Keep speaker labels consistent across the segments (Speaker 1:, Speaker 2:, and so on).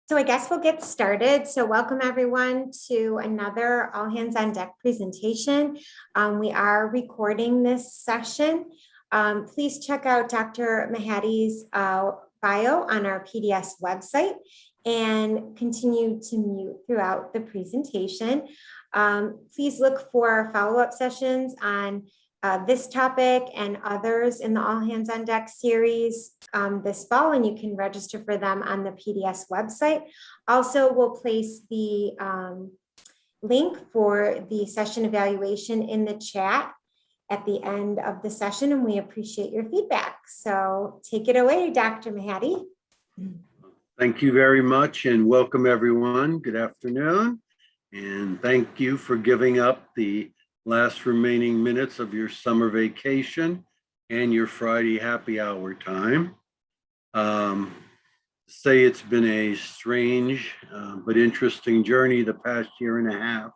Speaker 1: So I guess we'll get started. So welcome everyone to another All Hands on Deck presentation. We are recording this session. Please check out Dr. Maheady's bio on our PDS website and continue to mute throughout the presentation. Please look for follow-up sessions on this topic and others in the All Hands on Deck series this fall, and you can register for them on the PDS website. Also, we'll place the link for the session evaluation in the chat at the end of the session, and we appreciate your feedback. So take it away, Dr. Maheady.
Speaker 2: Thank you very much, and welcome everyone. Good afternoon, and thank you for giving up the last remaining minutes of your summer vacation and your Friday happy hour time. Say it's been a strange but interesting journey the past year and a half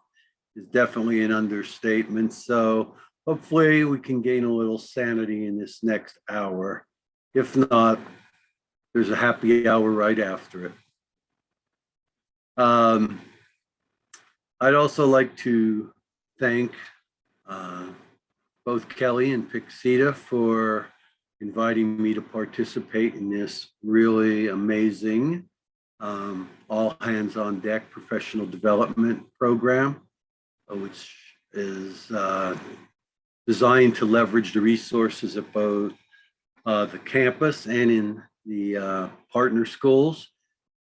Speaker 2: is definitely an understatement. So hopefully we can gain a little sanity in this next hour. If not, there's a happy hour right after it. I'd also like to thank both Kelly and Pixita for inviting me to participate in this really amazing all hands on deck professional development program, which is designed to leverage the resources at both the campus and in the partner schools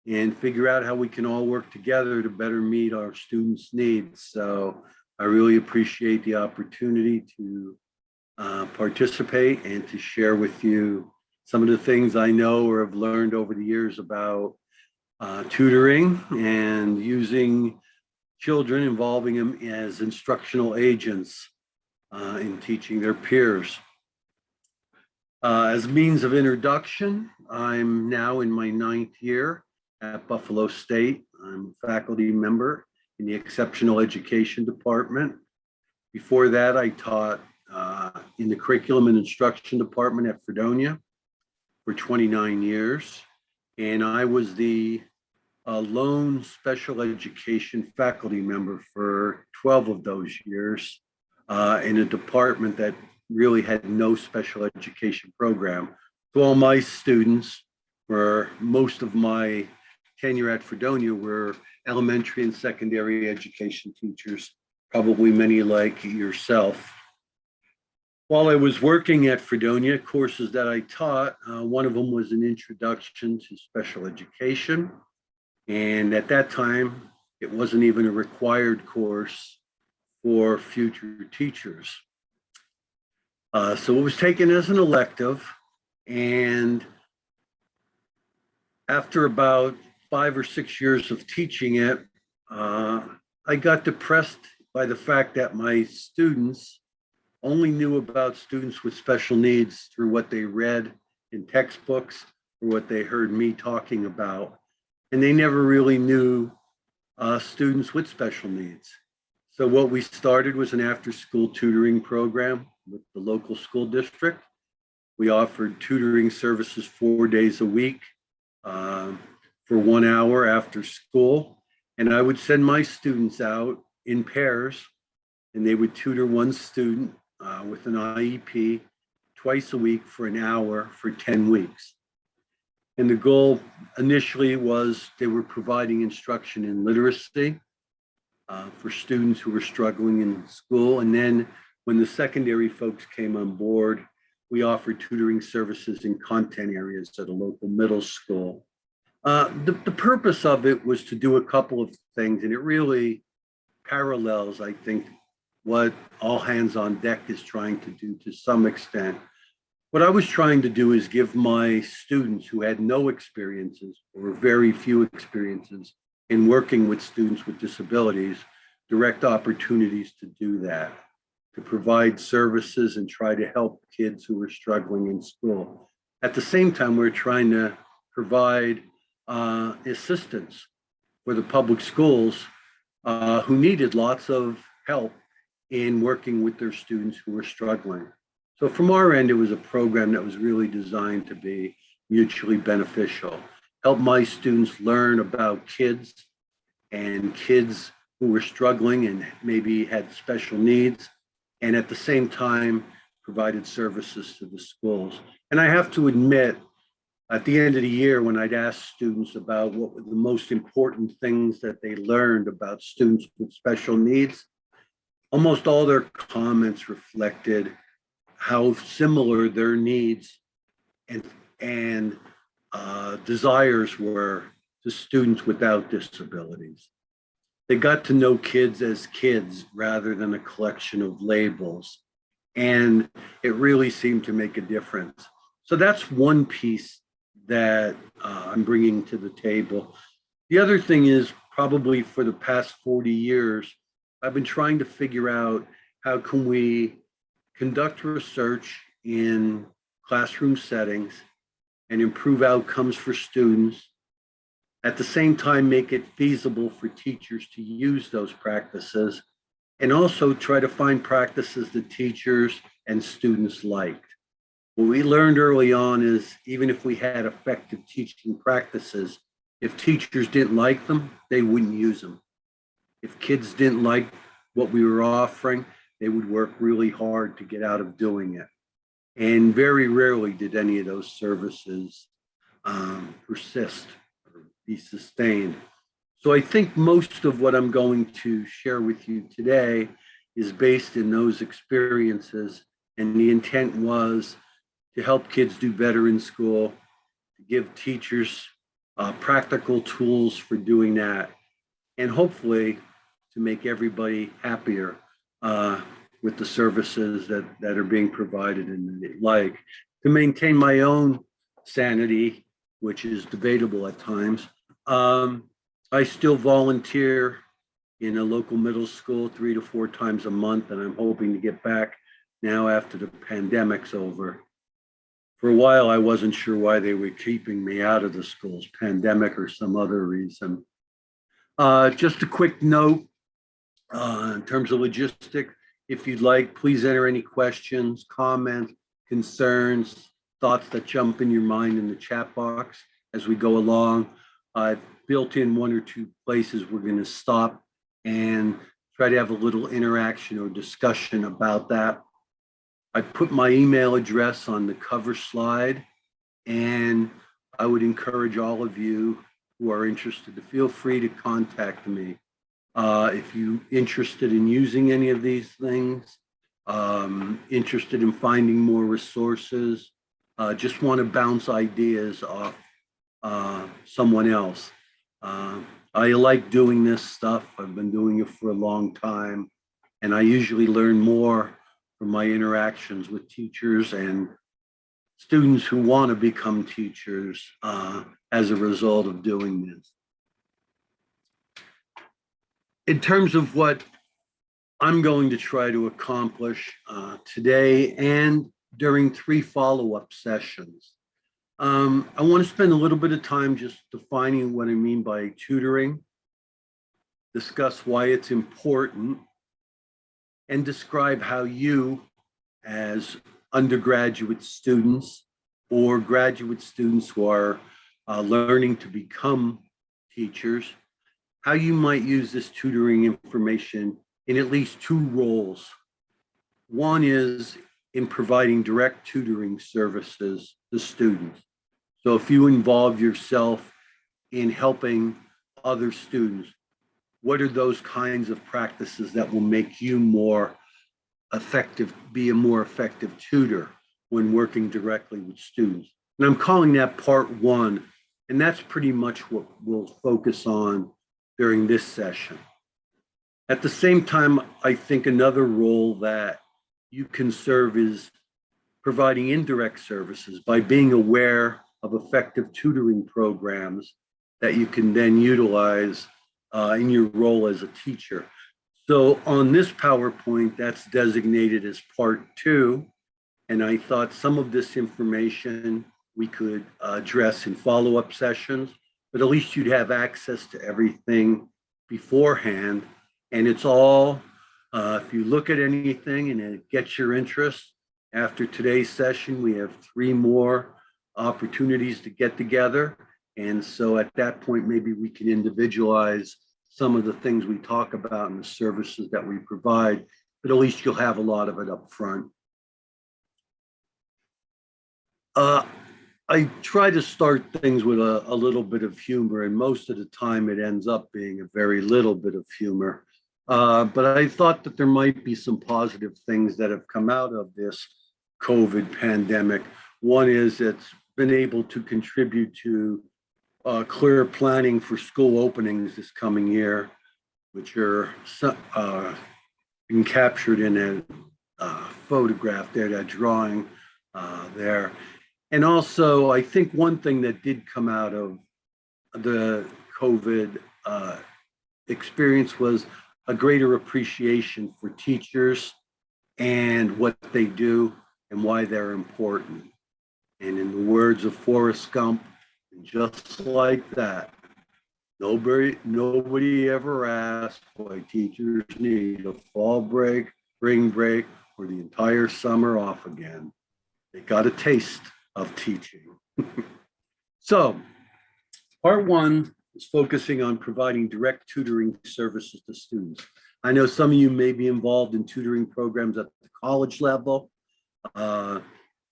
Speaker 2: and figure out how we can all work together to better meet our students' needs. So I really appreciate the opportunity to participate and to share with you some of the things I know or have learned over the years about tutoring and using children, involving them as instructional agents in teaching their peers. As a means of introduction, I'm now in my 9th year at Buffalo State. I'm a faculty member in the Exceptional Education Department. Before that, I taught in the Curriculum and Instruction Department at Fredonia for 29 years. And I was the lone special education faculty member for 12 of those years in a department that really had no special education program. So all my students, for most of my tenure at Fredonia, were elementary and secondary education teachers, probably many like yourself. While I was working at Fredonia, courses that I taught, one of them was an introduction to special education. And at that time, it wasn't even a required course for future teachers. So it was taken as an elective. And after about 5 or 6 years of teaching it, I got depressed by the fact that my students only knew about students with special needs through what they read in textbooks or what they heard me talking about. And they never really knew students with special needs. So what we started was an after-school tutoring program with the local school district. We offered tutoring services 4 days a week for 1 hour after school. And I would send my students out in pairs, and they would tutor one student with an IEP twice a week for an hour for 10 weeks. And the goal initially was they were providing instruction in literacy for students who were struggling in school. And then when the secondary folks came on board, we offered tutoring services in content areas at a local middle school. The purpose of it was to do a couple of things, and it really parallels, I think, what All Hands on Deck is trying to do to some extent. What I was trying to do is give my students who had no experiences or very few experiences in working with students with disabilities, direct opportunities to do that, to provide services and try to help kids who were struggling in school. At the same time, we're trying to provide assistance for the public schools who needed lots of help in working with their students who were struggling. So from our end, it was a program that was really designed to be mutually beneficial, help my students learn about kids and kids who were struggling and maybe had special needs, and at the same time provided services to the schools. And I have to admit, at the end of the year, when I'd ask students about what were the most important things that they learned about students with special needs, almost all their comments reflected how similar their needs and desires were to students without disabilities. They got to know kids as kids rather than a collection of labels. And it really seemed to make a difference. So that's one piece that I'm bringing to the table. The other thing is, probably for the past 40 years, I've been trying to figure out how can we conduct research in classroom settings and improve outcomes for students, at the same time make it feasible for teachers to use those practices, and also try to find practices that teachers and students liked. What we learned early on is, even if we had effective teaching practices, if teachers didn't like them, they wouldn't use them. If kids didn't like what we were offering, they would work really hard to get out of doing it. And very rarely did any of those services persist or be sustained. So I think most of what I'm going to share with you today is based in those experiences. And the intent was to help kids do better in school, to give teachers practical tools for doing that, and hopefully to make everybody happier with the services that are being provided and the like, to maintain my own sanity, which is debatable at times. I still volunteer in a local middle school 3 to 4 times a month, and I'm hoping to get back now after the pandemic's over. For a while, I wasn't sure why they were keeping me out of the schools, pandemic or some other reason. Just a quick note in terms of logistics. If you'd like, please enter any questions, comments, concerns, thoughts that jump in your mind in the chat box as we go along. I've built in 1 or 2 places we're going to stop and try to have a little interaction or discussion about that. I put my email address on the cover slide, and I would encourage all of you who are interested to feel free to contact me. If you're interested in using any of these things, interested in finding more resources, just want to bounce ideas off someone else. I like doing this stuff. I've been doing it for a long time, and I usually learn more from my interactions with teachers and students who want to become teachers as a result of doing this. In terms of what I'm going to try to accomplish today and during 3 follow-up sessions, I want to spend a little bit of time just defining what I mean by tutoring, discuss why it's important, and describe how you, as undergraduate students or graduate students who are learning to become teachers, how you might use this tutoring information in at least 2 roles. One is in providing direct tutoring services to students. So if you involve yourself in helping other students, what are those kinds of practices that will make you more effective, be a more effective tutor when working directly with students? And I'm calling that part 1, and that's pretty much what we'll focus on during this session. At the same time, I think another role that you can serve is providing indirect services by being aware of effective tutoring programs that you can then utilize in your role as a teacher. So on this PowerPoint, that's designated as part 2. And I thought some of this information we could address in follow-up sessions, but at least you'd have access to everything beforehand. And it's all, if you look at anything and it gets your interest, after today's session, we have 3 more opportunities to get together And so at that point, maybe we can individualize some of the things we talk about and the services that we provide, but at least you'll have a lot of it up front. I try to start things with a little bit of humor, and most of the time it ends up being a very little bit of humor. But I thought that there might be some positive things that have come out of this COVID pandemic. One is it's been able to contribute to clear planning for school openings this coming year, which are being captured in a photograph there, that drawing there. And also, I think one thing that did come out of the COVID experience was a greater appreciation for teachers and what they do and why they're important. And in the words of Forrest Gump, just like that, nobody ever asked why teachers need a fall break, spring break, or the entire summer off again. They got a taste of teaching. So, part one is focusing on providing direct tutoring services to students. I know some of you may be involved in tutoring programs at the college level. Some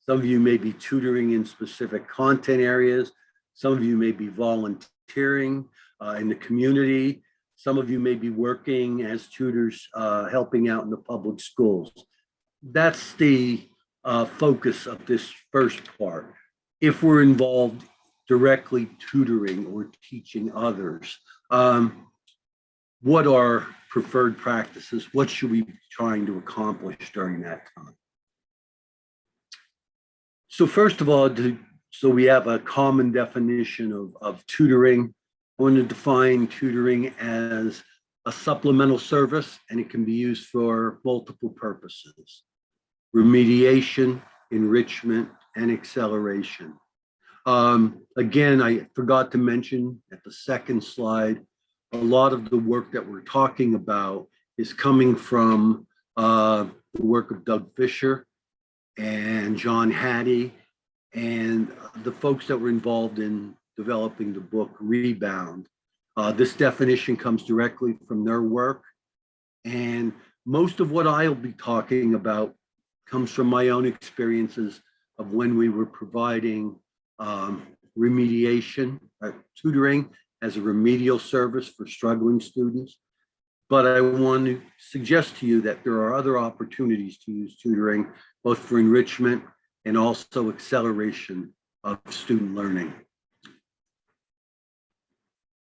Speaker 2: of you may be tutoring in specific content areas. Some of you may be volunteering in the community. Some of you may be working as tutors, helping out in the public schools. That's the focus of this first part. If we're involved directly tutoring or teaching others, what are preferred practices? What should we be trying to accomplish during that time? So first of all, so we have a common definition of tutoring. I want to define tutoring as a supplemental service, and it can be used for multiple purposes: remediation, enrichment, and acceleration. Again, I forgot to mention at the second slide, a lot of the work that we're talking about is coming from the work of Doug Fisher and John Hattie and the folks that were involved in developing the book Rebound. This definition comes directly from their work, and most of what I'll be talking about comes from my own experiences of when we were providing remediation, tutoring as a remedial service for struggling students. But I want to suggest to you that there are other opportunities to use tutoring, both for enrichment and also acceleration of student learning.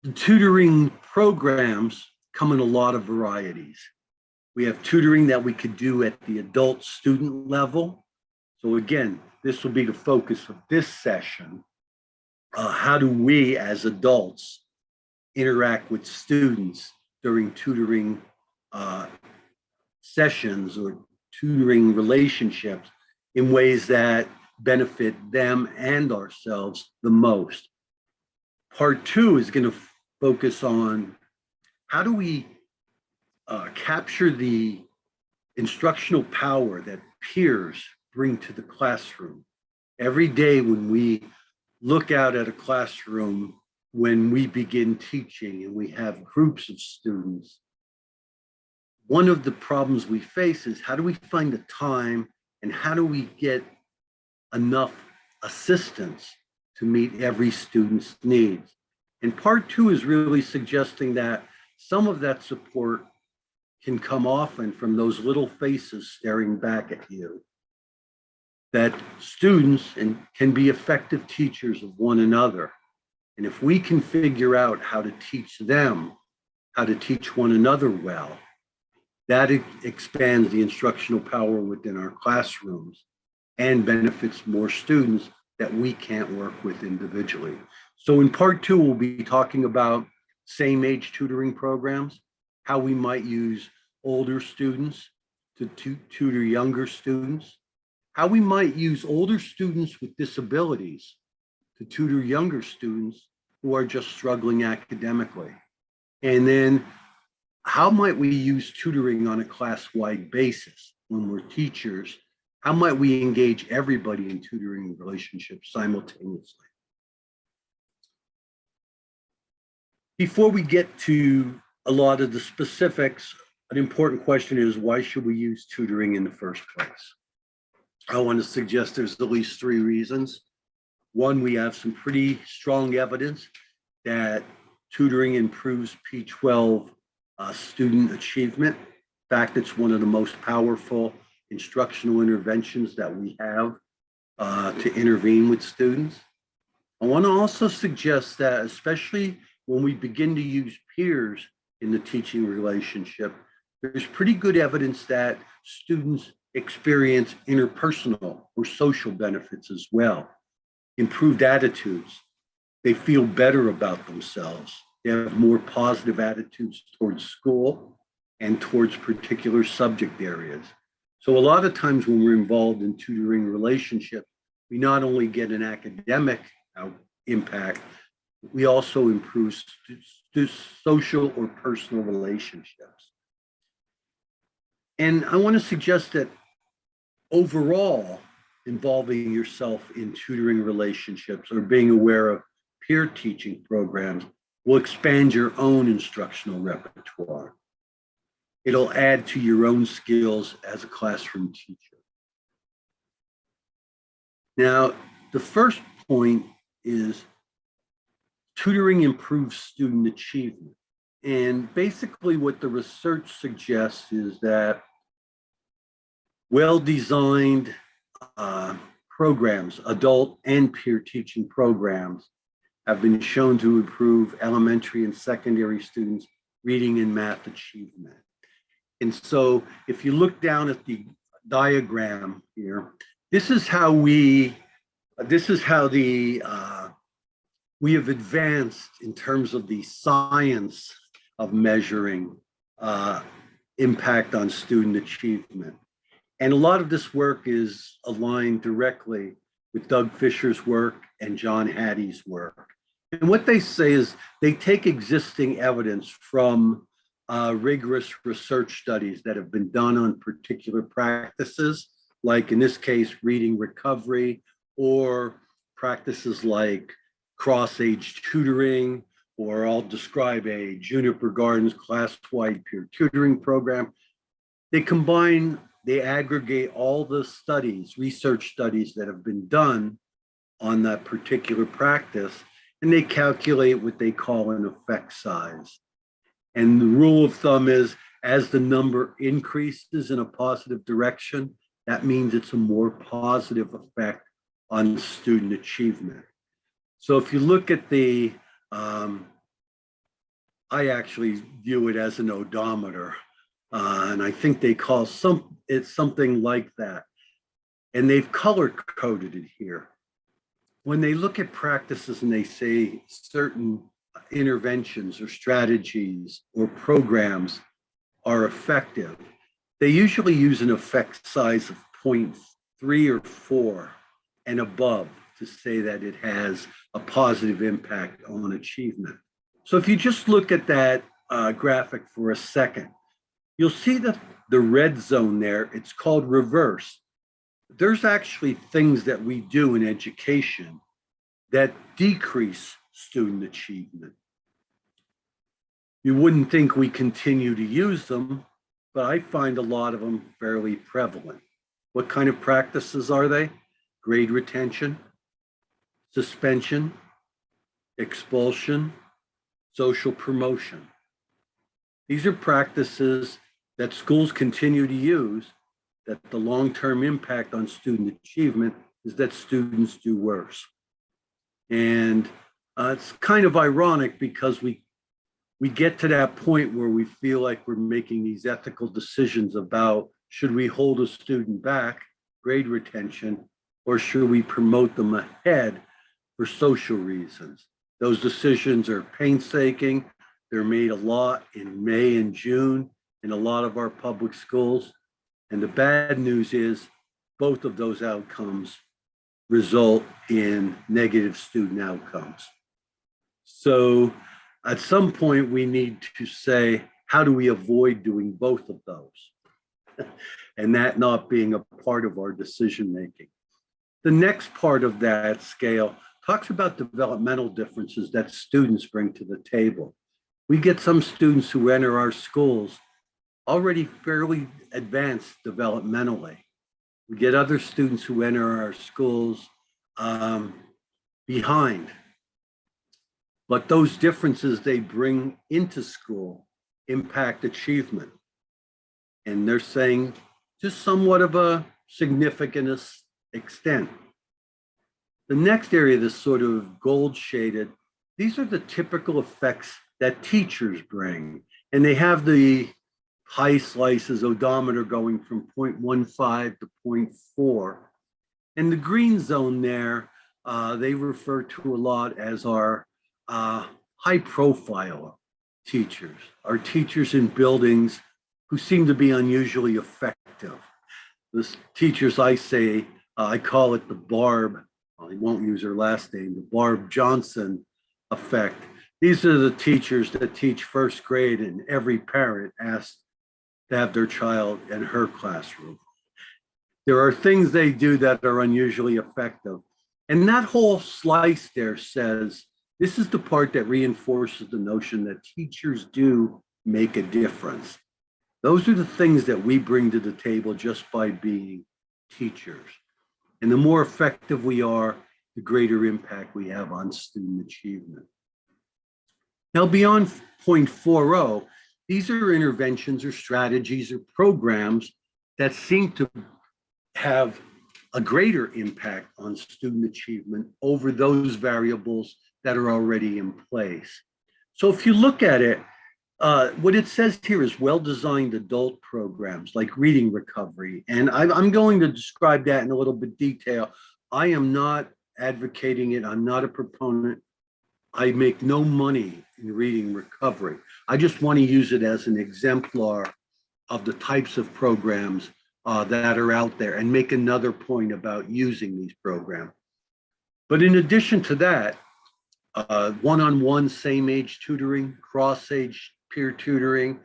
Speaker 2: The tutoring programs come in a lot of varieties. We have tutoring that we could do at the adult student level. So again, this will be the focus of this session. How do we as adults interact with students during tutoring sessions or tutoring relationships in ways that benefit them and ourselves the most? Part two is going to focus on how do we capture the instructional power that peers bring to the classroom. Every day when we look out at a classroom, when we begin teaching and we have groups of students, one of the problems we face is how do we find the time and how do we get enough assistance to meet every student's needs? And part two is really suggesting that some of that support can come often from those little faces staring back at you. That students can be effective teachers of one another. And if we can figure out how to teach them, how to teach one another well, that expands the instructional power within our classrooms and benefits more students that we can't work with individually. So in part two, we'll be talking about same age tutoring programs, how we might use older students to tutor younger students, how we might use older students with disabilities to tutor younger students who are just struggling academically. And then how might we use tutoring on a class-wide basis when we're teachers? How might we engage everybody in tutoring relationships simultaneously? Before we get to a lot of the specifics, an important question is, why should we use tutoring in the first place? I want to suggest there's at least 3 reasons. One, we have some pretty strong evidence that tutoring improves P12 student achievement. In fact, it's one of the most powerful instructional interventions that we have to intervene with students. I want to also suggest that, especially when we begin to use peers in the teaching relationship, there's pretty good evidence that students experience interpersonal or social benefits as well. Improved attitudes. They feel better about themselves. They have more positive attitudes towards school and towards particular subject areas. So a lot of times when we're involved in tutoring relationship, we not only get an academic impact, we also improve social or personal relationships. And I want to suggest that overall, involving yourself in tutoring relationships or being aware of peer teaching programs will expand your own instructional repertoire. It'll add to your own skills as a classroom teacher. Now, the first point is tutoring improves student achievement. And basically what the research suggests is that well-designed programs, adult and peer teaching programs, have been shown to improve elementary and secondary students' reading and math achievement. And so if you look down at the diagram here, this is how we have advanced in terms of the science of measuring impact on student achievement. And a lot of this work is aligned directly with Doug Fisher's work and John Hattie's work. And what they say is they take existing evidence from rigorous research studies that have been done on particular practices, like in this case, reading recovery, or practices like cross-age tutoring, or I'll describe a Juniper Gardens class-wide peer tutoring program. They aggregate all the studies, research studies that have been done on that particular practice, and they calculate what they call an effect size. And the rule of thumb is, as the number increases in a positive direction, that means it's a more positive effect on student achievement. So if you look at the, I actually view it as an odometer, and I think they call it something like that. And they've color coded it here. When they look at practices and they say certain interventions or strategies or programs are effective, they usually use an effect size of 0.3 or 4 and above to say that it has a positive impact on achievement. So if you just look at that graphic for a second, you'll see that the red zone there, it's called reverse. There's actually things that we do in education that decrease student achievement. You wouldn't think we continue to use them, but I find a lot of them fairly prevalent. What kind of practices are they? Grade retention, suspension, expulsion, social promotion. These are practices that schools continue to use, that the long-term impact on student achievement is that students do worse. And it's kind of ironic because we get to that point where we feel like we're making these ethical decisions about, should we hold a student back, grade retention, or should we promote them ahead for social reasons? Those decisions are painstaking. They're made a lot in May and June in a lot of our public schools. And the bad news is both of those outcomes result in negative student outcomes. So at some point we need to say, how do we avoid doing both of those? And that not being a part of our decision-making. The next part of that scale talks about developmental differences that students bring to the table. We get some students who enter our schools already fairly advanced developmentally. We get other students who enter our schools behind. But those differences they bring into school impact achievement. And they're saying just somewhat of a significant extent. The next area that's sort of gold shaded, these are the typical effects that teachers bring. And they have the high slices odometer going from 0.15 to 0.4. And the green zone there, they refer to a lot as our high profile teachers, our teachers in buildings who seem to be unusually effective. The teachers I say, I call it the Barb, I won't use her last name, the Barb Johnson effect. These are the teachers that teach first grade and every parent asks to have their child in her classroom. There are things they do that are unusually effective. And that whole slice there says, this is the part that reinforces the notion that teachers do make a difference. Those are the things that we bring to the table just by being teachers. And the more effective we are, the greater impact we have on student achievement. Now, beyond 0.40, these are interventions or strategies or programs that seem to have a greater impact on student achievement over those variables that are already in place. So if you look at it, what it says here is well-designed adult programs like reading recovery. And I'm going to describe that in a little bit detail. I am not advocating it. I'm not a proponent. I make no money in reading recovery. I just want to use it as an exemplar of the types of programs that are out there and make another point about using these programs. But in addition to that, one-on-one same-age tutoring, cross-age peer tutoring,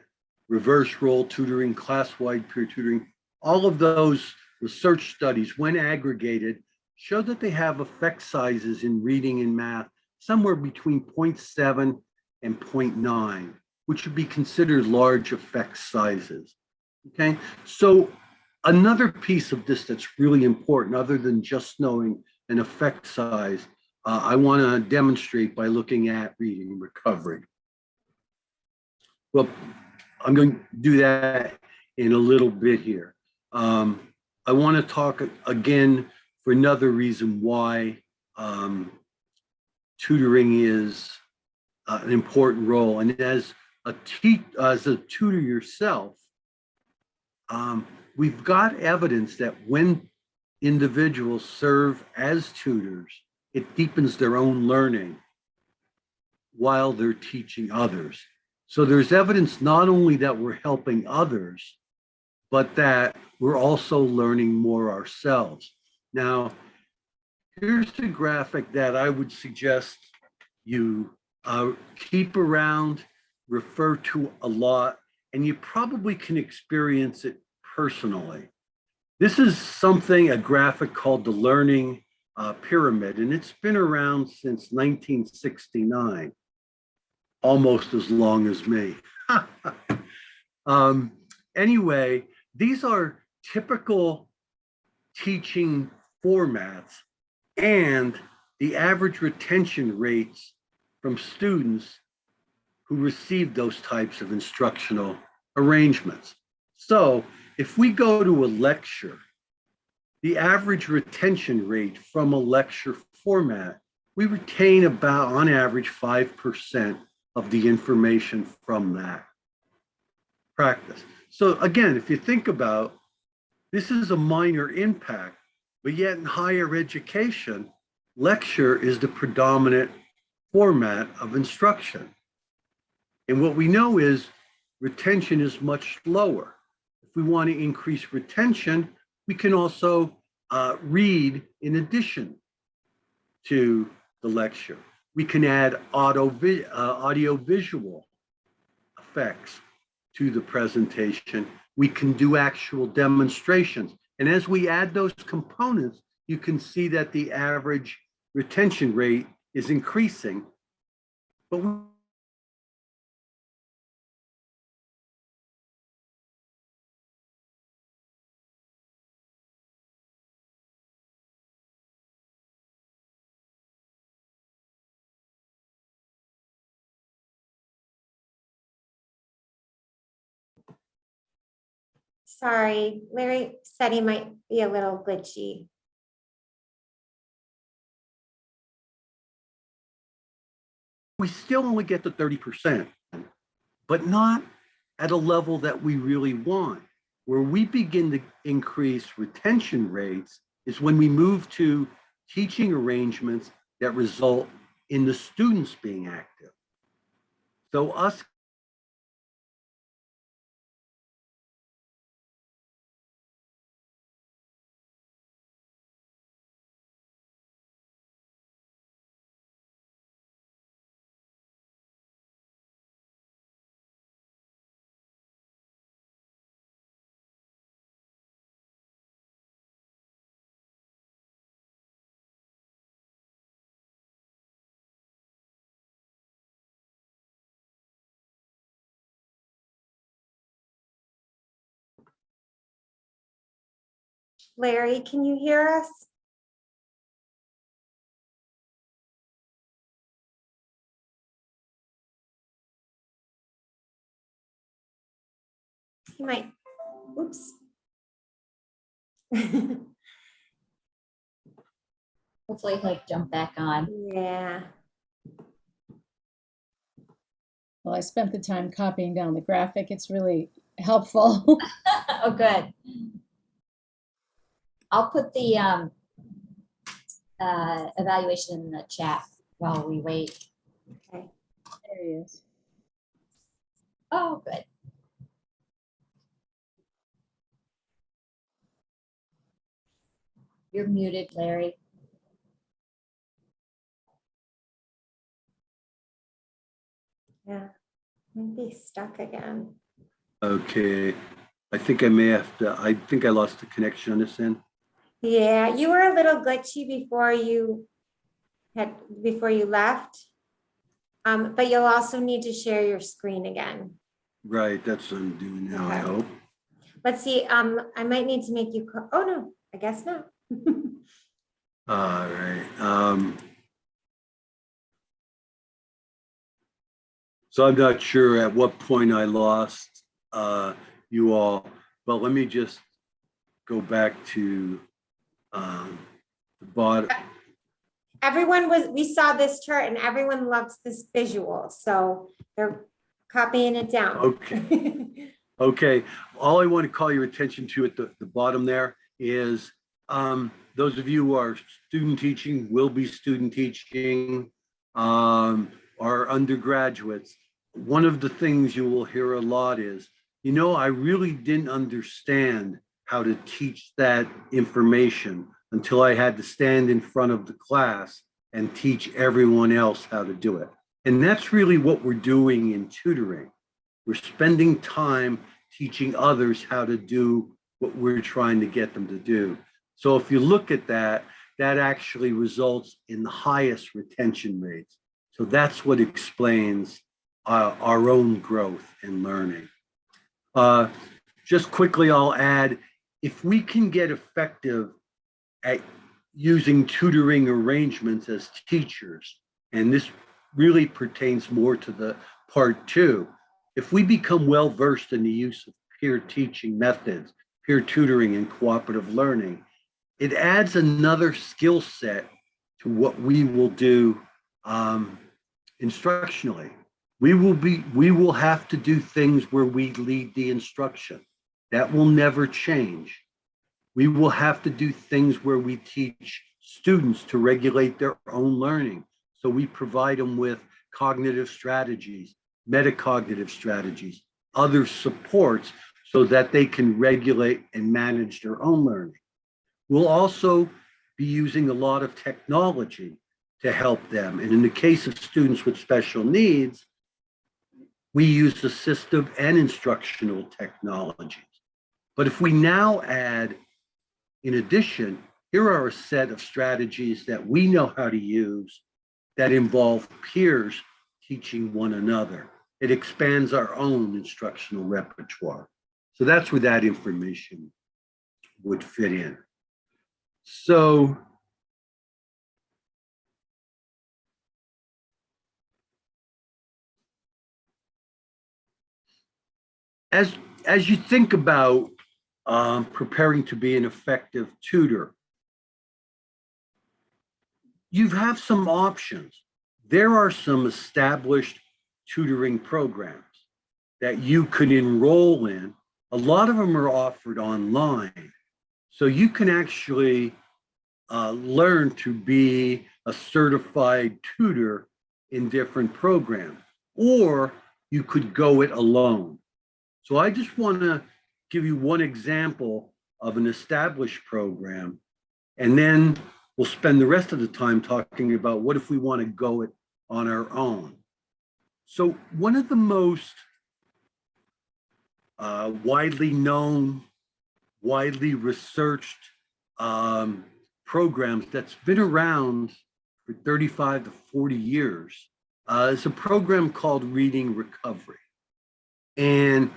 Speaker 2: reverse role tutoring, class-wide peer tutoring, all of those research studies, when aggregated, show that they have effect sizes in reading and math somewhere between 0.7 and 0.9, which would be considered large effect sizes. Okay, so another piece of this that's really important, other than just knowing an effect size, I want to demonstrate by looking at reading recovery. Well, I'm going to do that in a little bit here. I want to talk again for another reason why tutoring is an important role. And as a tutor yourself, we've got evidence that when individuals serve as tutors, it deepens their own learning while they're teaching others. So there's evidence not only that we're helping others, but that we're also learning more ourselves. Now, here's a graphic that I would suggest you keep around, refer to a lot, and you probably can experience it personally. This is something, a graphic called the Learning Pyramid, and it's been around since 1969, almost as long as me. Anyway, these are typical teaching formats and the average retention rates from students who receive those types of instructional arrangements. So if we go to a lecture, the average retention rate from a lecture format, we retain about, on average, 5% of the information from that practice. So again, if you think about, this is a minor impact, but yet in higher education, lecture is the predominant format of instruction. And what we know is retention is much lower. If we want to increase retention, we can also read in addition to the lecture. We can add audio-visual effects to the presentation. We can do actual demonstrations. And as we add those components, you can see that the average retention rate is increasing. But
Speaker 1: Sorry, Larry said he might be a little glitchy.
Speaker 2: We still only get to 30%, but not at a level that we really want. Where we begin to increase retention rates is when we move to teaching arrangements that result in the students being active. So us
Speaker 1: Larry, can you hear us? He might, oops.
Speaker 3: Hopefully he'll jump back on.
Speaker 1: Yeah.
Speaker 4: Well, I spent the time copying down the graphic. It's really helpful.
Speaker 3: Oh, good. I'll put the evaluation in the chat while we wait.
Speaker 1: Okay.
Speaker 4: There he is.
Speaker 3: Oh, good. You're muted, Larry.
Speaker 1: Yeah. Maybe stuck again.
Speaker 2: Okay, I think I may have to, I think I lost the connection on this end.
Speaker 1: Yeah, you were a little glitchy before you left. But you'll also need to share your screen again.
Speaker 2: Right, that's what I'm doing now, I
Speaker 1: Okay.
Speaker 2: hope.
Speaker 1: Let's see, I might need to make you, oh no, I guess not.
Speaker 2: All right. So I'm not sure at what point I lost you all, but let me just go back to the bottom.
Speaker 1: We saw this chart and everyone loves this visual, so they're copying it down.
Speaker 2: Okay. Okay, all I want to call your attention to at the bottom there is those of you who are student teaching, will be student teaching, are undergraduates. One of the things you will hear a lot is, you know, I really didn't understand how to teach that information until I had to stand in front of the class and teach everyone else how to do it. And that's really what we're doing in tutoring. We're spending time teaching others how to do what we're trying to get them to do. So if you look at that, that actually results in the highest retention rates. So that's what explains our own growth and learning. Just quickly, I'll add, if we can get effective at using tutoring arrangements as teachers, and this really pertains more to the part 2, if we become well-versed in the use of peer teaching methods, peer tutoring and cooperative learning, it adds another skill set to what we will do instructionally. We will have to do things where we lead the instruction. That will never change. We will have to do things where we teach students to regulate their own learning. So we provide them with cognitive strategies, metacognitive strategies, other supports so that they can regulate and manage their own learning. We'll also be using a lot of technology to help them. And in the case of students with special needs, we use assistive and instructional technologies. But if we now add, in addition, here are a set of strategies that we know how to use that involve peers teaching one another. It expands our own instructional repertoire. So that's where that information would fit in. So as you think about preparing to be an effective tutor. You have some options. There are some established tutoring programs that you could enroll in. A lot of them are offered online. So you can actually learn to be a certified tutor in different programs, or you could go it alone. So I just want to give you one example of an established program, and then we'll spend the rest of the time talking about what if we want to go it on our own. So one of the most widely known, widely researched programs that's been around for 35 to 40 years is a program called Reading Recovery. And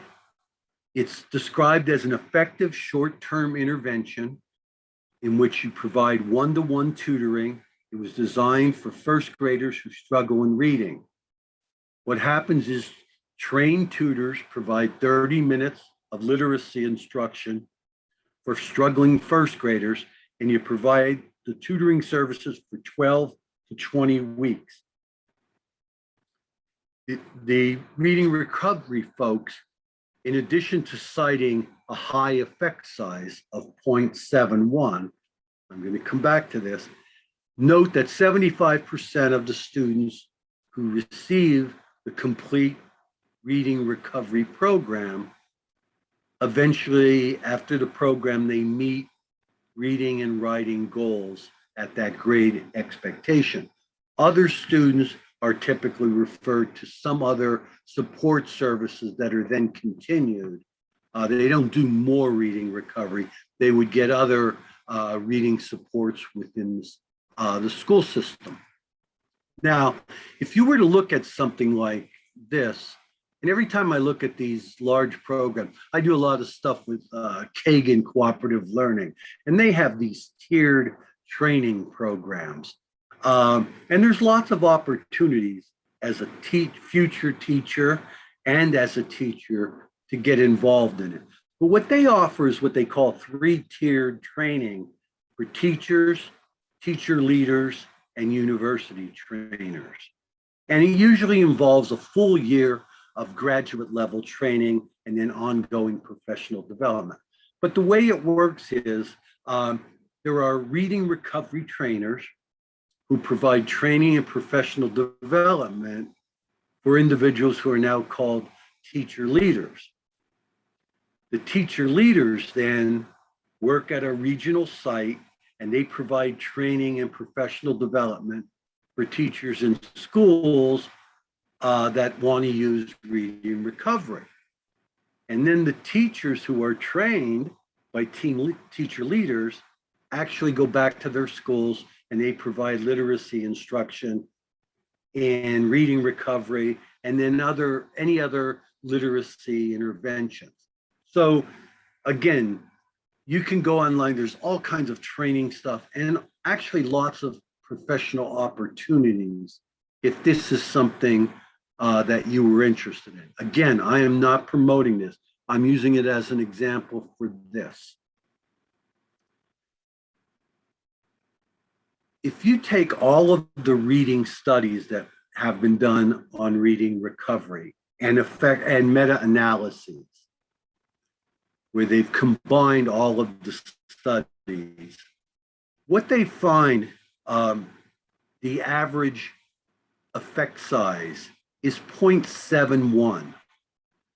Speaker 2: it's described as an effective short-term intervention in which you provide one-to-one tutoring. It was designed for first graders who struggle in reading. What happens is trained tutors provide 30 minutes of literacy instruction for struggling first graders, and you provide the tutoring services for 12 to 20 weeks. The reading recovery folks, in addition to citing a high effect size of 0.71, I'm going to come back to this, note that 75% of the students who receive the complete reading recovery program, eventually after the program, they meet reading and writing goals at that grade expectation. Other students are typically referred to some other support services that are then continued. They don't do more reading recovery. They would get other reading supports within the school system. Now, if you were to look at something like this, and every time I look at these large programs, I do a lot of stuff with Kagan Cooperative Learning, and they have these tiered training programs. And there's lots of opportunities as a future teacher and as a teacher to get involved in it. But what they offer is what they call 3-tiered training for teachers, teacher leaders, and university trainers. And it usually involves a full year of graduate level training and then ongoing professional development. But the way it works is there are reading recovery trainers who provide training and professional development for individuals who are now called teacher leaders. The teacher leaders then work at a regional site, and they provide training and professional development for teachers in schools that want to use reading recovery. And then the teachers who are trained by teacher leaders actually go back to their schools, and they provide literacy instruction and reading recovery, and then any other literacy interventions. So again, you can go online. There's all kinds of training stuff and actually lots of professional opportunities if this is something that you were interested in. Again, I am not promoting this. I'm using it as an example for this. If you take all of the reading studies that have been done on reading recovery and meta-analyses, where they've combined all of the studies, what they find, the average effect size is 0.71,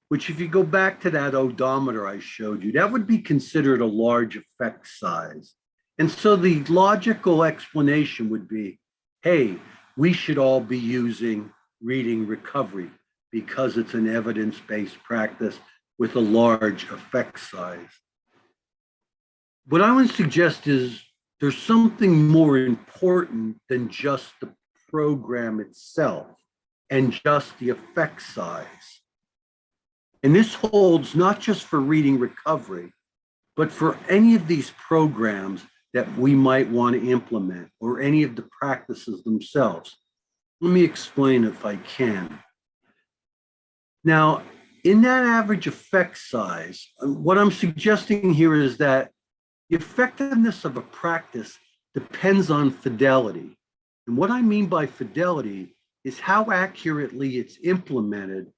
Speaker 2: which if you go back to that odometer I showed you, that would be considered a large effect size. And so the logical explanation would be, hey, we should all be using reading recovery because it's an evidence-based practice with a large effect size. What I would suggest is there's something more important than just the program itself and just the effect size. And this holds not just for reading recovery, but for any of these programs that we might want to implement or any of the practices themselves. Let me explain if I can. Now, in that average effect size, what I'm suggesting here is that the effectiveness of a practice depends on fidelity. And what I mean by fidelity is how accurately it's implemented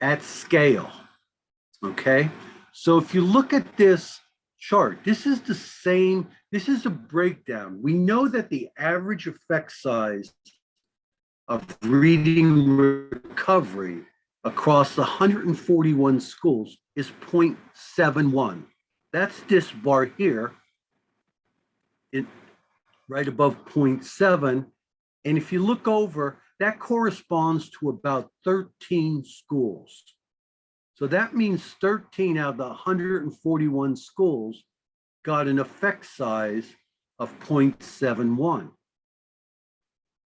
Speaker 2: at scale. Okay, so if you look at this chart, this is the same, this is a breakdown. We know that the average effect size of reading recovery across 141 schools is 0.71. That's this bar here, right above 0.7. And if you look over, that corresponds to about 13 schools. So that means 13 out of the 141 schools got an effect size of 0.71.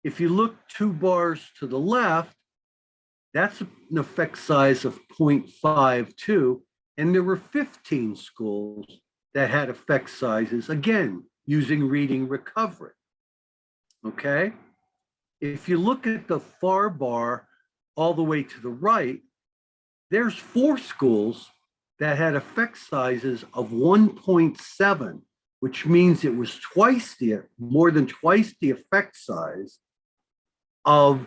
Speaker 2: If you look 2 bars to the left, that's an effect size of 0.52. And there were 15 schools that had effect sizes, again, using reading recovery. Okay? If you look at the far bar all the way to the right, there's 4 schools that had effect sizes of 1.7, which means it was more than twice the effect size of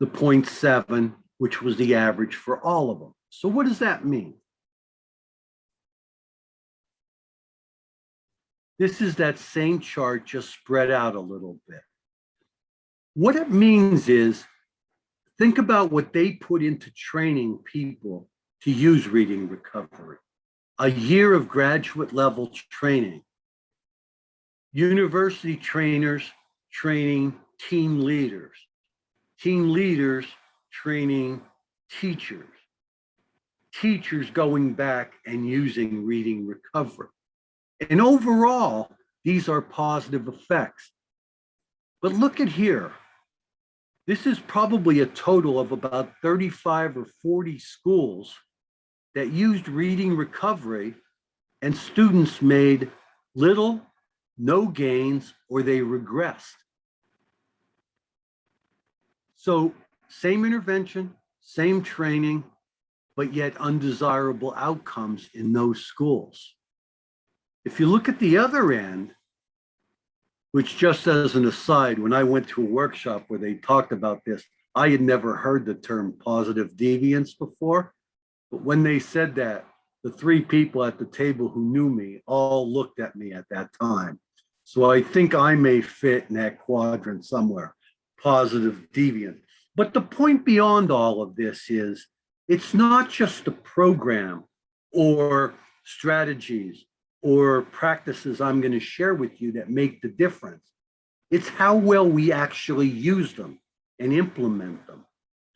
Speaker 2: the 0.7, which was the average for all of them. So what does that mean? This is that same chart just spread out a little bit. What it means is, think about what they put into training people to use reading recovery. A year of graduate level training. University trainers training team leaders. Team leaders training teachers. Teachers going back and using reading recovery. And overall, these are positive effects. But look at here. This is probably a total of about 35 or 40 schools that used reading recovery, and students made little, no gains, or they regressed. So same intervention, same training, but yet undesirable outcomes in those schools. If you look at the other end, which, just as an aside, when I went to a workshop where they talked about this, I had never heard the term positive deviance before. But when they said that, the 3 people at the table who knew me all looked at me at that time. So I think I may fit in that quadrant somewhere, positive deviant. But the point beyond all of this is, it's not just the program or strategies or practices I'm going to share with you that make the difference. It's how well we actually use them and implement them.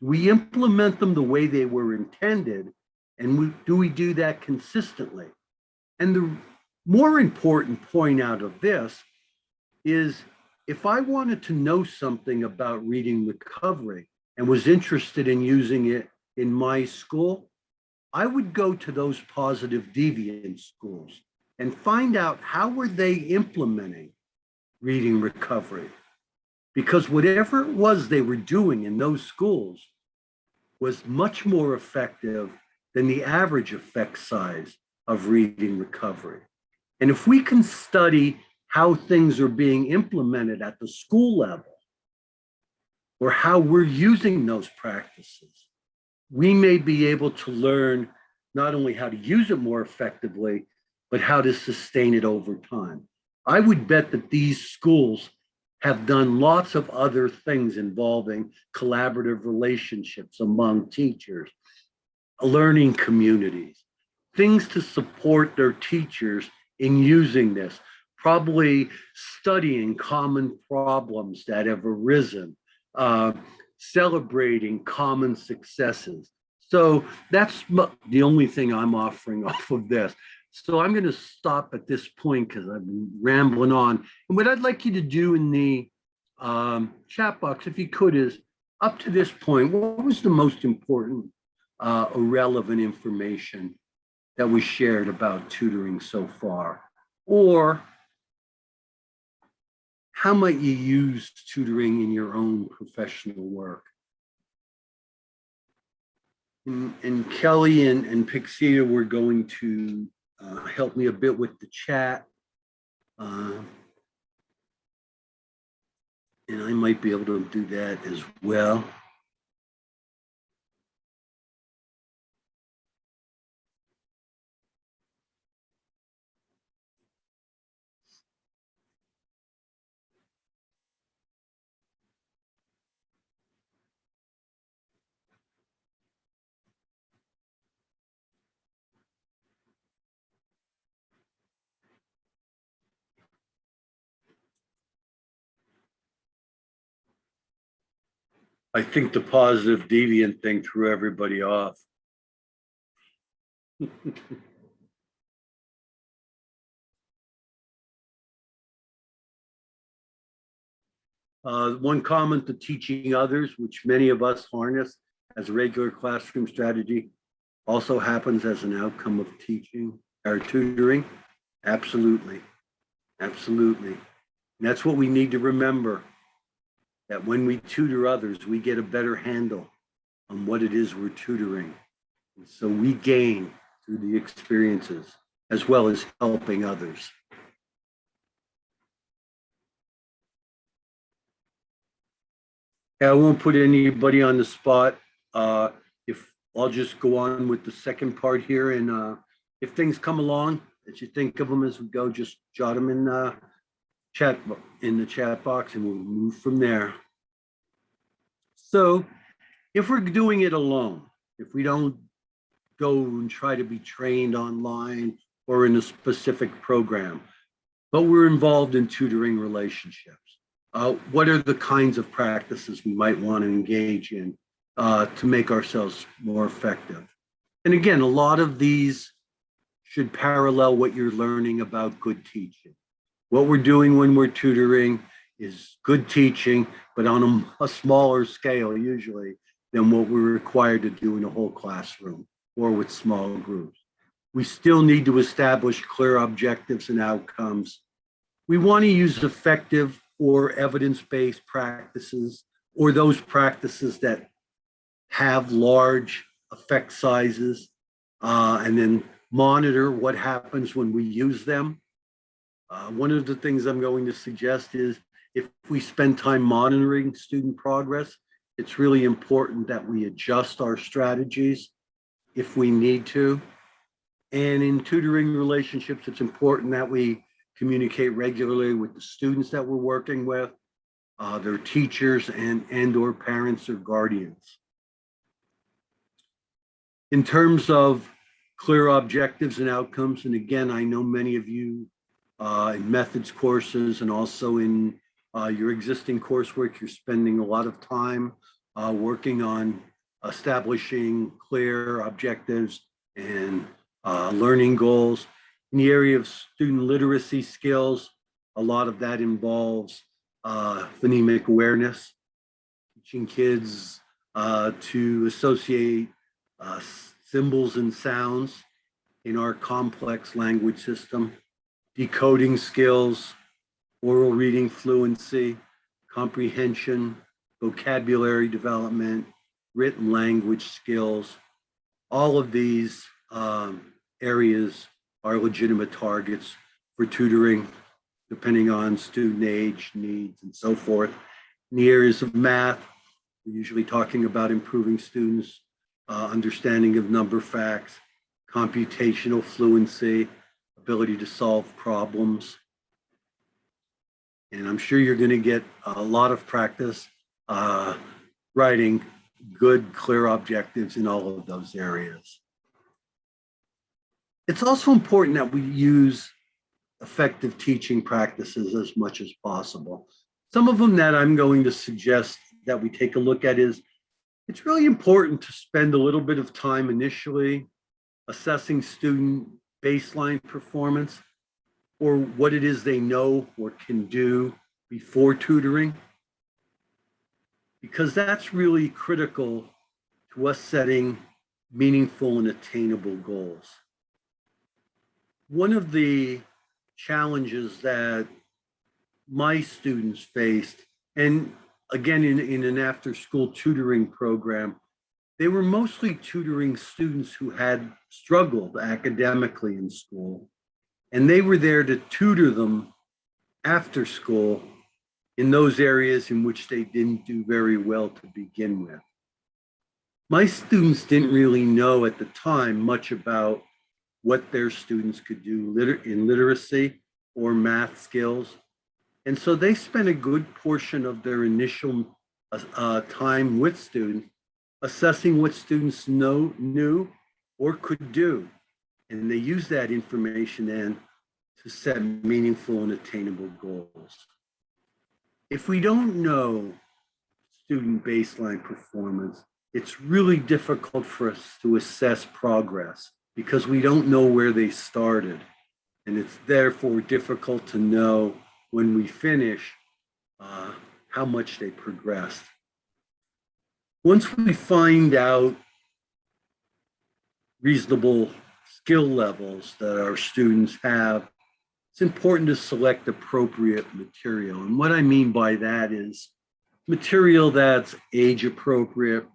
Speaker 2: We implement them the way they were intended, and do we do that consistently? And the more important point out of this is, if I wanted to know something about reading recovery and was interested in using it in my school, I would go to those positive deviant schools and find out how were they implementing reading recovery. Because whatever it was they were doing in those schools was much more effective than the average effect size of reading recovery. And if we can study how things are being implemented at the school level, or how we're using those practices, we may be able to learn not only how to use it more effectively, but how to sustain it over time. I would bet that these schools have done lots of other things involving collaborative relationships among teachers, learning communities, things to support their teachers in using this, probably studying common problems that have arisen, celebrating common successes. So that's the only thing I'm offering off of this. So I'm going to stop at this point because I've been rambling on. And what I'd like you to do in the chat box, if you could, is up to this point, what was the most important or relevant information that we shared about tutoring so far? Or how might you use tutoring in your own professional work? And Kelly and Pixia were going to help me a bit with the chat. And I might be able to do that as well. I think the positive deviant thing threw everybody off. One comment to teaching others, which many of us harness as a regular classroom strategy, also happens as an outcome of teaching or tutoring. Absolutely. Absolutely. And that's what we need to remember, that when we tutor others, we get a better handle on what it is we're tutoring. And so we gain through the experiences as well as helping others. I won't put anybody on the spot. If I'll just go on with the second part here, and if things come along as you think of them as we go, just jot them in the chat box, and we'll move from there. So, if we're doing it alone, if we don't go and try to be trained online or in a specific program, but we're involved in tutoring relationships. What are the kinds of practices we might want to engage in to make ourselves more effective? And again, a lot of these should parallel what you're learning about good teaching. What we're doing when we're tutoring is good teaching, but on a smaller scale usually than what we're required to do in a whole classroom or with small groups. We still need to establish clear objectives and outcomes. We want to use effective or evidence-based practices, or those practices that have large effect sizes, and then monitor what happens when we use them. One of the things I'm going to suggest is if we spend time monitoring student progress, it's really important that we adjust our strategies if we need to. And in tutoring relationships, it's important that we communicate regularly with the students that we're working with, their teachers and or parents or guardians. In terms of clear objectives and outcomes, and again, I know many of you in methods courses and also in your existing coursework, you're spending a lot of time working on establishing clear objectives and learning goals. In the area of student literacy skills, a lot of that involves phonemic awareness, teaching kids to associate symbols and sounds in our complex language system, decoding skills, oral reading fluency, comprehension, vocabulary development, written language skills. All of these areas are legitimate targets for tutoring, depending on student age, needs, and so forth. In the areas of math, we're usually talking about improving students' understanding of number facts, computational fluency, ability to solve problems. And I'm sure you're going to get a lot of practice writing good, clear objectives in all of those areas. It's also important that we use effective teaching practices as much as possible. Some of them that I'm going to suggest that we take a look at is, it's really important to spend a little bit of time initially assessing student baseline performance or what it is they know or can do before tutoring, because that's really critical to us setting meaningful and attainable goals. One of the challenges that my students faced, and again, in an after-school tutoring program, They were mostly tutoring students who had struggled academically in school, and they were there to tutor them after school in those areas in which they didn't do very well to begin with. My students didn't really know at the time much about what their students could do in literacy or math skills. And so they spent a good portion of their initial time with students assessing what students knew or could do. And they use that information then to set meaningful and attainable goals. If we don't know student baseline performance, it's really difficult for us to assess progress because we don't know where they started. And it's therefore difficult to know when we finish how much they progressed. Once we find out reasonable skill levels that our students have, it's important to select appropriate material. And what I mean by that is material that's age appropriate,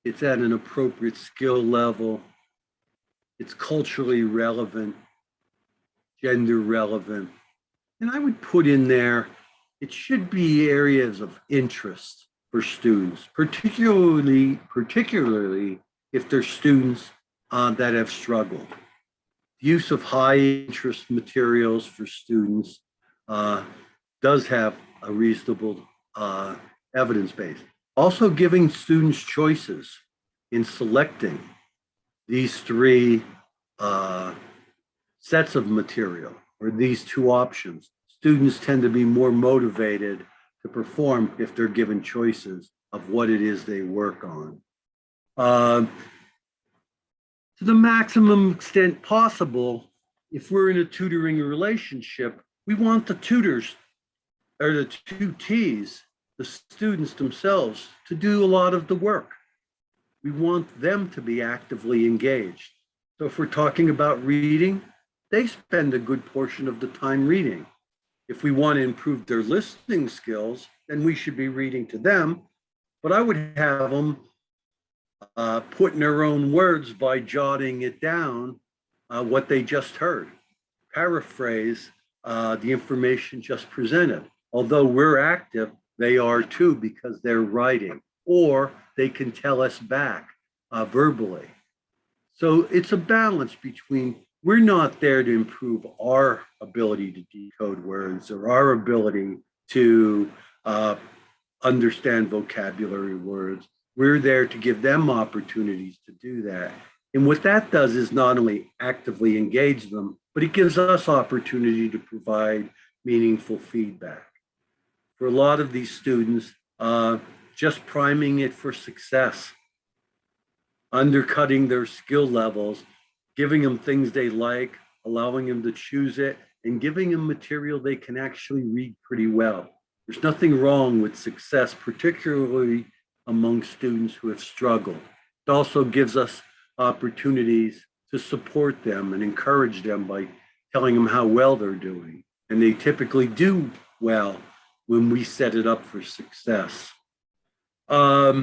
Speaker 2: it's at an appropriate skill level, it's culturally relevant, gender relevant. And I would put in there, it should be areas of interest for students, particularly if they're students that have struggled. Use of high interest materials for students does have a reasonable evidence base. Also giving students choices in selecting these three sets of material or these two options. Students tend to be more motivated to perform if they're given choices of what it is they work on. To the maximum extent possible, if we're in a tutoring relationship, we want the tutors or the tutees, the students themselves, to do a lot of the work. We want them to be actively engaged. So if we're talking about reading, they spend a good portion of the time reading. If we want to improve their listening skills, then we should be reading to them. But I would have them put in their own words by jotting it down what they just heard. Paraphrase the information just presented. Although we're active, they are too because they're writing, or they can tell us back verbally. So it's a balance between, we're not there to improve our ability to decode words or our ability to understand vocabulary words. We're there to give them opportunities to do that. And what that does is not only actively engage them, but it gives us opportunity to provide meaningful feedback. For a lot of these students, just priming it for success, undercutting their skill levels, giving them things they like, allowing them to choose it, and giving them material they can actually read pretty well. There's nothing wrong with success, particularly among students who have struggled. It also gives us opportunities to support them and encourage them by telling them how well they're doing. And they typically do well when we set it up for success. I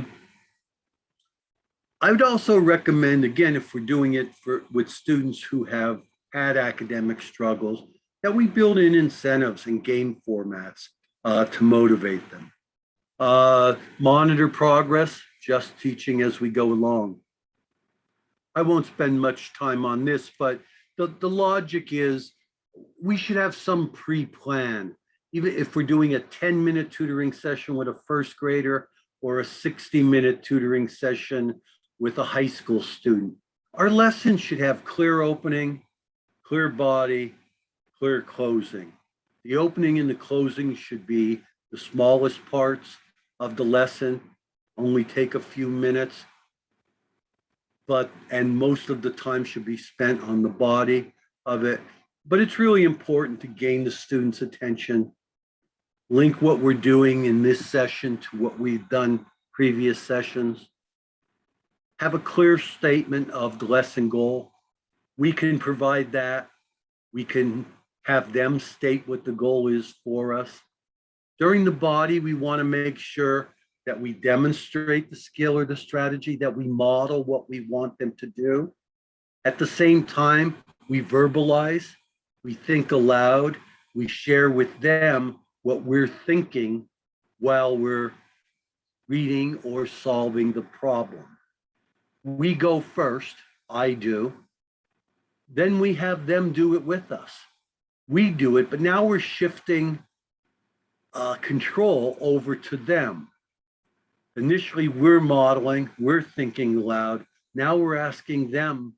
Speaker 2: would also recommend, again, if we're doing it with students who have had academic struggles, that we build in incentives and game formats to motivate them. Monitor progress, just teaching as we go along. I won't spend much time on this, but the logic is we should have some pre-plan. Even if we're doing a 10-minute tutoring session with a first grader or a 60-minute tutoring session with a high school student, our lesson should have clear opening, clear body, clear closing. The opening and the closing should be the smallest parts of the lesson, only take a few minutes, and most of the time should be spent on the body of it. But it's really important to gain the student's attention, link what we're doing in this session to what we've done previous sessions, have a clear statement of the lesson goal. We can provide that. We can have them state what the goal is for us. During the body, we want to make sure that we demonstrate the skill or the strategy, that we model what we want them to do. At the same time, we verbalize, we think aloud, we share with them what we're thinking while we're reading or solving the problem. We go first, I do, then we have them do it with us. We do it, but now we're shifting control over to them. Initially, we're modeling, we're thinking aloud. Now we're asking them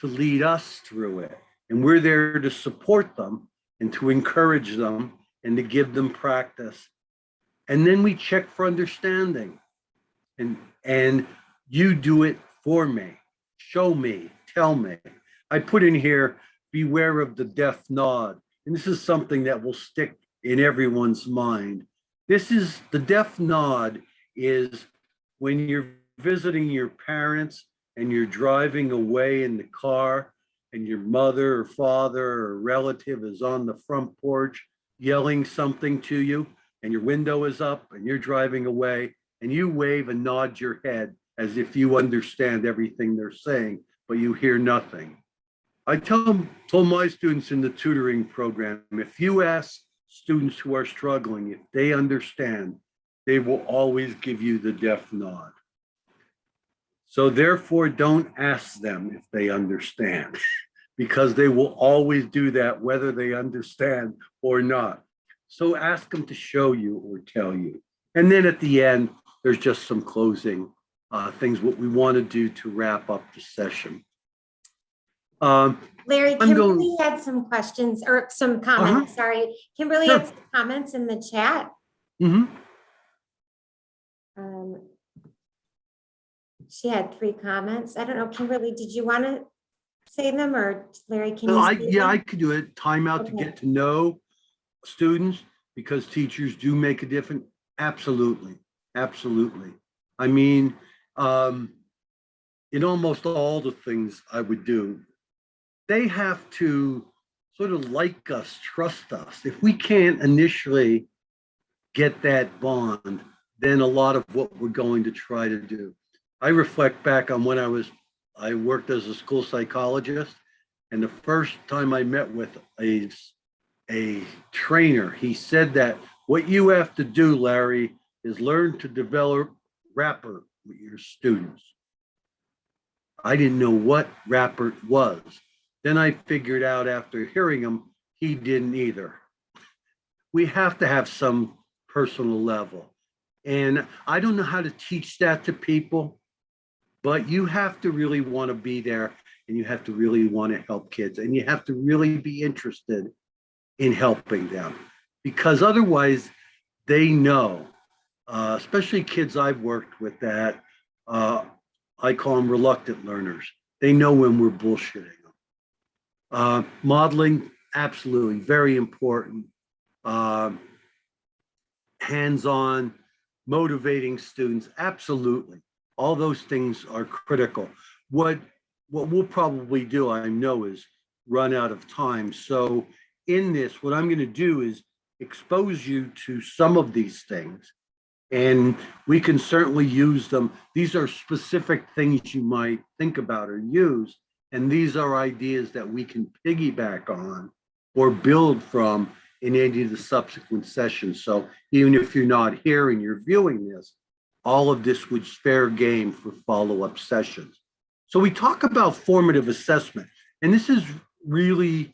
Speaker 2: to lead us through it. And we're there to support them and to encourage them and to give them practice. And then we check for understanding. And you do it for me, show me, tell me. I put in here, beware of the deaf nod. And this is something that will stick in everyone's mind. This is the deaf nod is when you're visiting your parents and you're driving away in the car and your mother or father or relative is on the front porch yelling something to you and your window is up and you're driving away and you wave and nod your head as if you understand everything they're saying, but you hear nothing. I told my students in the tutoring program, if you ask students who are struggling, if they understand, they will always give you the deaf nod. So therefore, don't ask them if they understand, because they will always do that whether they understand or not. So ask them to show you or tell you. And then at the end, there's just some closing things, what we want to do to wrap up the session.
Speaker 1: Larry,
Speaker 2: I'm
Speaker 1: Kimberly had some questions or some comments, sorry. Kimberly
Speaker 2: Sure.
Speaker 1: had some comments in the chat.
Speaker 2: Mhm.
Speaker 1: She had 3 comments. I don't know, Kimberly, did you want to say them or Larry, can
Speaker 2: No,
Speaker 1: you?
Speaker 2: yeah, I could do it. Time out to
Speaker 1: Okay.
Speaker 2: get to know students because teachers do make a difference. Absolutely, absolutely. I mean, in almost all the things I would do, they have to sort of like us, trust us. If we can't initially get that bond, then a lot of what we're going to try to do. I reflect back on when I worked as a school psychologist, and the first time I met with a trainer, he said that what you have to do, Larry, is learn to develop rapport with your students. I didn't know what rapport was. Then I figured out after hearing him, he didn't either. We have to have some personal level. And I don't know how to teach that to people, but you have to really want to be there and you have to really want to help kids and you have to really be interested in helping them because otherwise they know, especially kids I've worked with that I call them reluctant learners. They know when we're bullshitting them. Modeling, absolutely, very important. Hands-on, motivating students, absolutely. All those things are critical. What we'll probably do, I know, is run out of time. So in this, what I'm going to do is expose you to some of these things, and we can certainly use them. These are specific things you might think about or use, and these are ideas that we can piggyback on or build from in any of the subsequent sessions. So even if you're not here and you're viewing this, all of this would fair game for follow-up sessions. So we talk about formative assessment, and this is really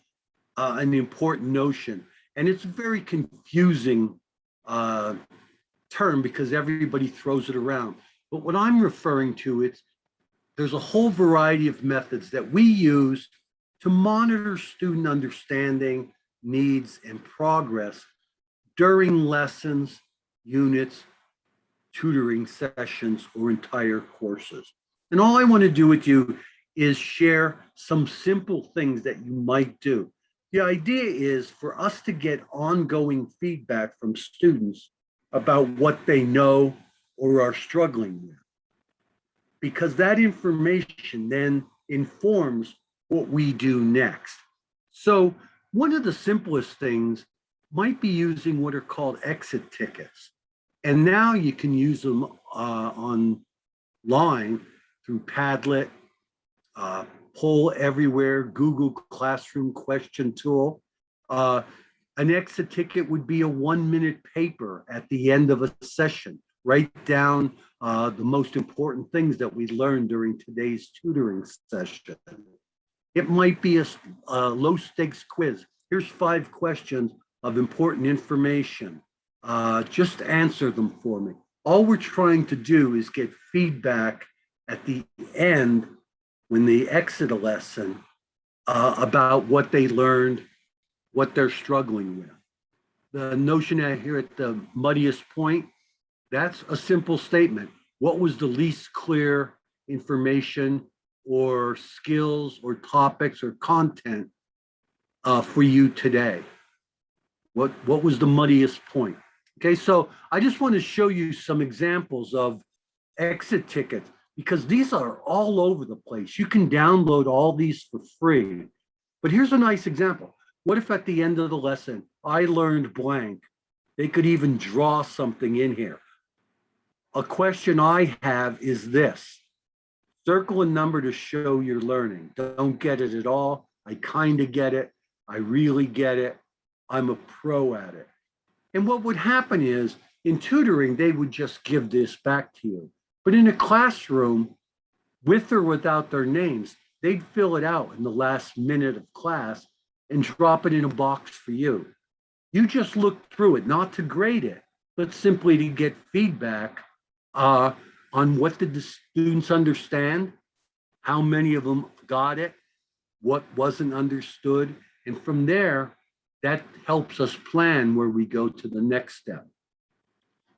Speaker 2: an important notion, and it's a very confusing term because everybody throws it around. But what I'm referring to is there's a whole variety of methods that we use to monitor student understanding, needs, and progress during lessons, units, tutoring sessions, or entire courses. And all I want to do with you is share some simple things that you might do. The idea is for us to get ongoing feedback from students about what they know or are struggling with, because that information then informs what we do next. So one of the simplest things might be using what are called exit tickets. And now you can use them online through Padlet, Poll Everywhere, Google Classroom question tool. An exit ticket would be a 1-minute paper at the end of a session. Write down the most important things that we learned during today's tutoring session. It might be a low stakes quiz. Here's 5 questions of important information. Just answer them for me. All we're trying to do is get feedback at the end when they exit a lesson about what they learned, what they're struggling with. The notion here at the muddiest point, that's a simple statement. What was the least clear information or skills or topics or content for you today? What was the muddiest point? Okay, so I just want to show you some examples of exit tickets because these are all over the place. You can download all these for free. But here's a nice example. What if at the end of the lesson, I learned blank? They could even draw something in here. A question I have is this. Circle a number to show you're learning. Don't get it at all. I kind of get it. I really get it. I'm a pro at it. And what would happen is in tutoring, they would just give this back to you. But in a classroom, with or without their names, they'd fill it out in the last minute of class and drop it in a box for you. You just look through it, not to grade it, but simply to get feedback on what did the students understand, how many of them got it, what wasn't understood. And from there, that helps us plan where we go to the next step.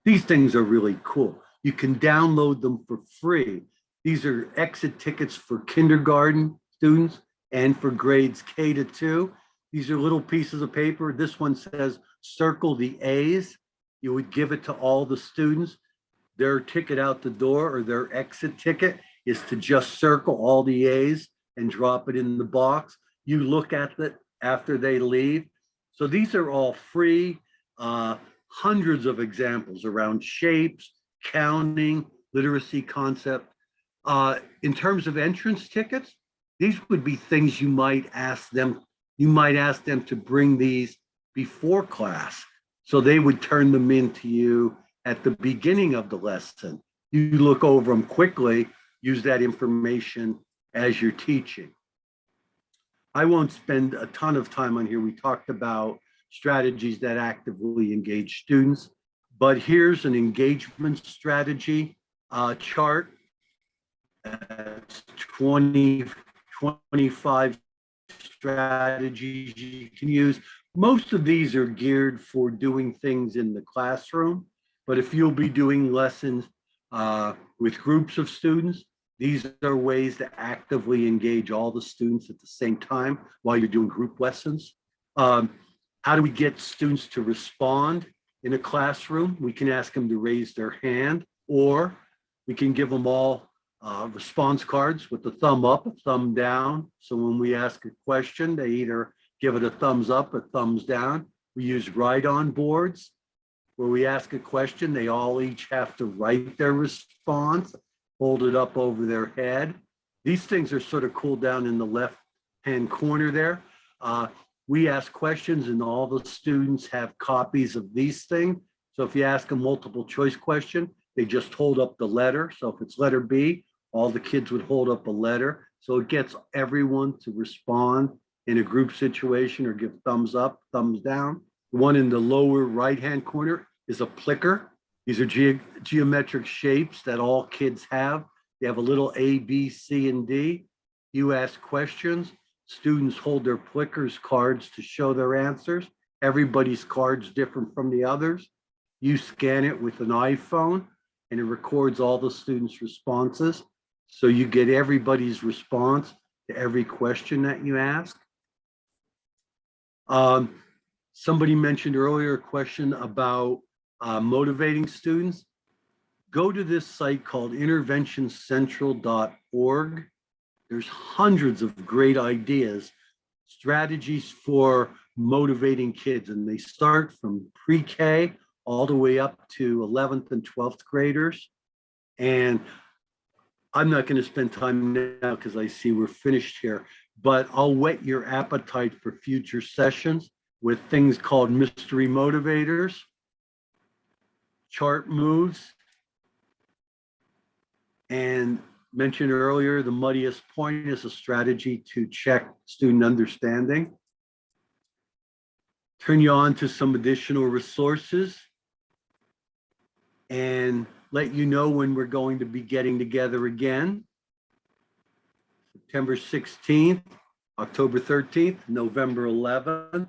Speaker 2: These things are really cool. You can download them for free. These are exit tickets for kindergarten students and for grades K to 2. These are little pieces of paper. This one says, circle the A's. You would give it to all the students. Their ticket out the door or their exit ticket is to just circle all the A's and drop it in the box. You look at it after they leave. So these are all free, hundreds of examples around shapes, counting, literacy concept. In terms of entrance tickets, these would be things you might ask them. You might ask them to bring these before class. So they would turn them in to you at the beginning of the lesson. You look over them quickly, use that information as you're teaching. I won't spend a ton of time on here. We talked about strategies that actively engage students, but here's an engagement strategy chart. It's 25 strategies you can use. Most of these are geared for doing things in the classroom, but if you'll be doing lessons with groups of students, these are ways to actively engage all the students at the same time while you're doing group lessons. How do we get students to respond in a classroom? We can ask them to raise their hand, or we can give them all response cards with the thumb up, a thumb down. So when we ask a question, they either give it a thumbs up, a thumbs down. We use write-on boards where we ask a question. They all each have to write their response, hold it up over their head. These things are sort of cool down in the left-hand corner there. We ask questions and all the students have copies of these things. So if you ask a multiple choice question, they just hold up the letter. So if it's letter B, all the kids would hold up a letter. So it gets everyone to respond in a group situation or give thumbs up, thumbs down. The one in the lower right-hand corner is a plicker. These are geometric shapes that all kids have. They have a little A, B, C, and D. You ask questions. Students hold their plickers cards to show their answers. Everybody's card's different from the others. You scan it with an iPhone and it records all the students' responses. So you get everybody's response to every question that you ask. Somebody mentioned earlier a question about motivating students. Go to this site called interventioncentral.org. There's hundreds of great ideas, strategies for motivating kids, and they start from pre-K all the way up to 11th and 12th graders. And I'm not going to spend time now because I see we're finished here, but I'll whet your appetite for future sessions with things called mystery motivators, chart moves, and mentioned earlier, the muddiest point is a strategy to check student understanding. Turn you on to some additional resources and let you know when we're going to be getting together again. September 16th, October 13th, November 11th.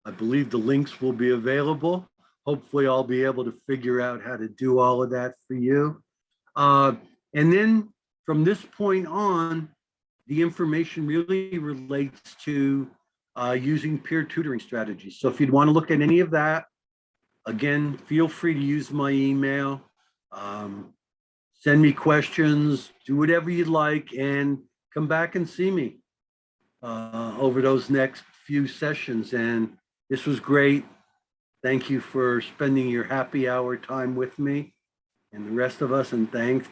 Speaker 2: I believe the links will be available. Hopefully I'll be able to figure out how to do all of that for you. And then from this point on, the information really relates to using peer tutoring strategies. So if you'd want to look at any of that, again, feel free to use my email, send me questions, do whatever you'd like, and come back and see me over those next few sessions. And this was great. Thank you for spending your happy hour time with me and the rest of us. And thanks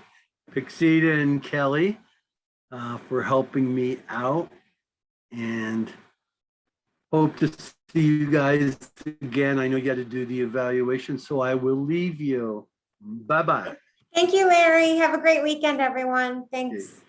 Speaker 2: Pixita and Kelly for helping me out. And hope to see you guys again. I know you got to do the evaluation, so I will leave you. Bye-bye.
Speaker 1: Thank you, Larry. Have a great weekend, everyone. Thanks.